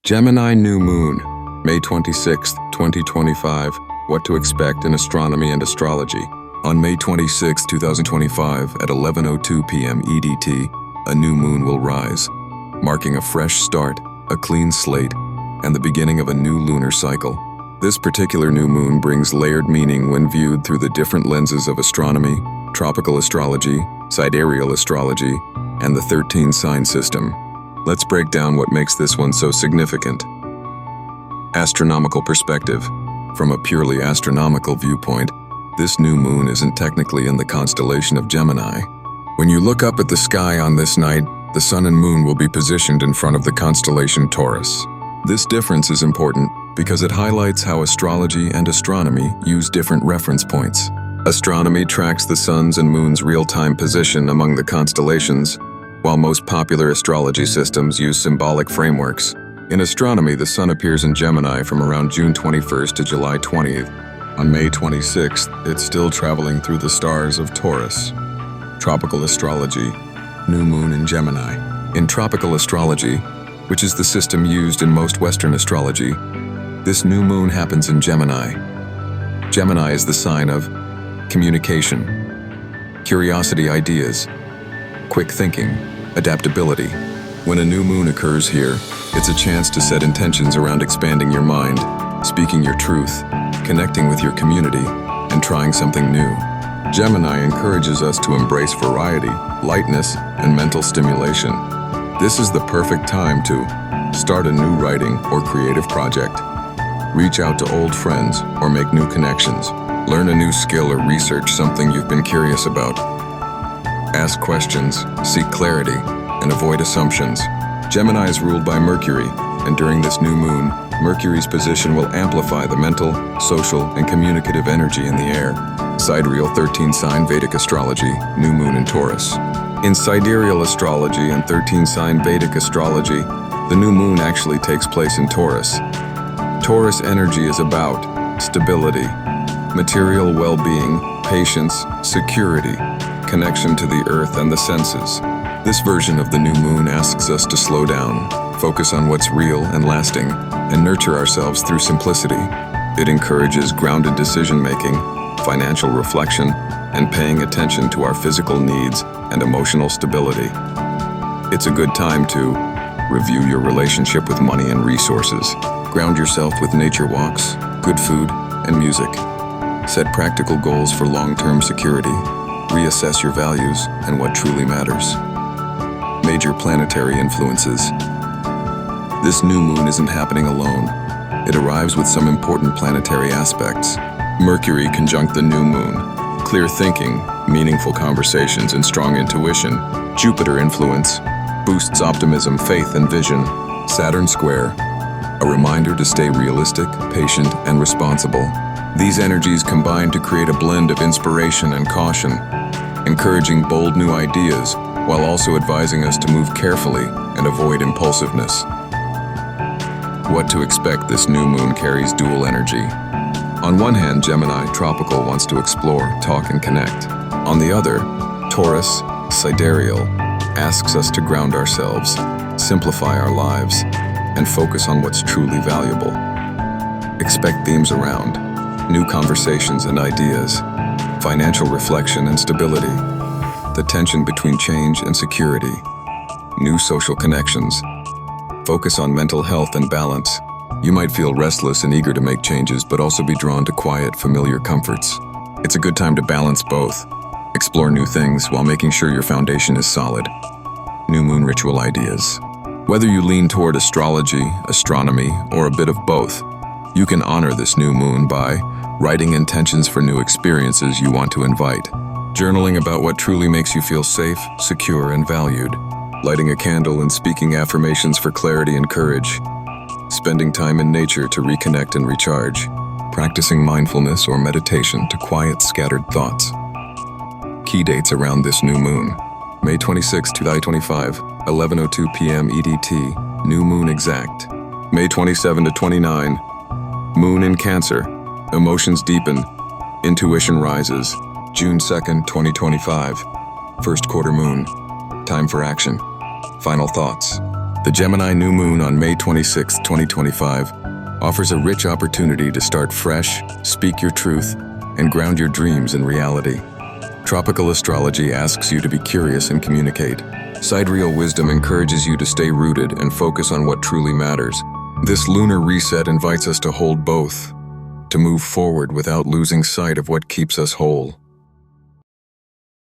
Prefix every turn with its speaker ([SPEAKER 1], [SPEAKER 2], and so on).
[SPEAKER 1] Gemini New Moon, May 26, 2025. What to expect in astronomy and astrology. On May 26, 2025, at 11:02 p.m. EDT, a new moon will rise, marking a fresh start, a clean slate, and the beginning of a new lunar cycle. This particular new moon brings layered meaning when viewed through the different lenses of astronomy, tropical astrology, sidereal astrology, and the 13 sign system. Let's break down what makes this one so significant. Astronomical perspective. From a purely astronomical viewpoint, this new moon isn't technically in the constellation of Gemini. When you look up at the sky on this night, the sun and moon will be positioned in front of the constellation Taurus. This difference is important because it highlights how astrology and astronomy use different reference points. Astronomy tracks the sun's and moon's real-time position among the constellations, while most popular astrology systems use symbolic frameworks. In astronomy, the sun appears in Gemini from around June 21st to July 20th. On May 26th, it's still traveling through the stars of Taurus. Tropical astrology, new moon in Gemini. In tropical astrology, which is the system used in most Western astrology, this new moon happens in Gemini. Gemini is the sign of communication, curiosity, ideas, quick thinking, adaptability. When a new moon occurs here, it's a chance to set intentions around expanding your mind, speaking your truth, connecting with your community, and trying something new. Gemini encourages us to embrace variety, lightness, and mental stimulation. This is the perfect time to start a new writing or creative project, reach out to old friends or make new connections, learn a new skill or research something you've been curious about. Ask questions, seek clarity, and avoid assumptions. Gemini is ruled by Mercury, and during this new moon, Mercury's position will amplify the mental, social, and communicative energy in the air. Sidereal 13-sign Vedic astrology, new moon in Taurus. In sidereal astrology and 13-sign Vedic astrology, the new moon actually takes place in Taurus. Taurus energy is about stability, material well-being, patience, security, connection to the earth and the senses. This version of the new moon asks us to slow down, focus on what's real and lasting, and nurture ourselves through simplicity. It encourages grounded decision-making, financial reflection, and paying attention to our physical needs and emotional stability. It's a good time to review your relationship with money and resources, ground yourself with nature walks, good food, and music. Set practical goals for long-term security. Reassess your values and what truly matters. Major planetary influences. This new moon isn't happening alone. It arrives with some important planetary aspects. Mercury conjunct the new moon. Clear thinking, meaningful conversations, and strong intuition. Jupiter influence boosts optimism, faith, and vision. Saturn square, a reminder to stay realistic, patient, and responsible. These energies combine to create a blend of inspiration and caution, encouraging bold new ideas while also advising us to move carefully and avoid impulsiveness. What to expect. This new moon carries dual energy. On one hand, Gemini, tropical, wants to explore, talk, and connect. On the other, Taurus, sidereal, asks us to ground ourselves, simplify our lives, and focus on what's truly valuable. Expect themes around new conversations and ideas, financial reflection and stability, the tension between change and security, new social connections, focus on mental health and balance. You might feel restless and eager to make changes, but also be drawn to quiet, familiar comforts. It's a good time to balance both. Explore new things while making sure your foundation is solid. New moon ritual ideas. Whether you lean toward astrology, astronomy, or a bit of both, you can honor this new moon by writing intentions for new experiences you want to invite, journaling about what truly makes you feel safe, secure, and valued, lighting a candle and speaking affirmations for clarity and courage, spending time in nature to reconnect and recharge, practicing mindfulness or meditation to quiet scattered thoughts. Key dates around this new moon. May 26, 2025, 11:02 p.m. EDT, new moon exact. May 27 to 29, moon in Cancer. Emotions deepen, intuition rises. June 2nd, 2025, first quarter moon. Time for action. Final thoughts. The Gemini new moon on May 26, 2025, offers a rich opportunity to start fresh, speak your truth, and ground your dreams in reality. Tropical astrology asks you to be curious and communicate. Sidereal wisdom encourages you to stay rooted and focus on what truly matters. This lunar reset invites us to hold both, to move forward without losing sight of what keeps us whole.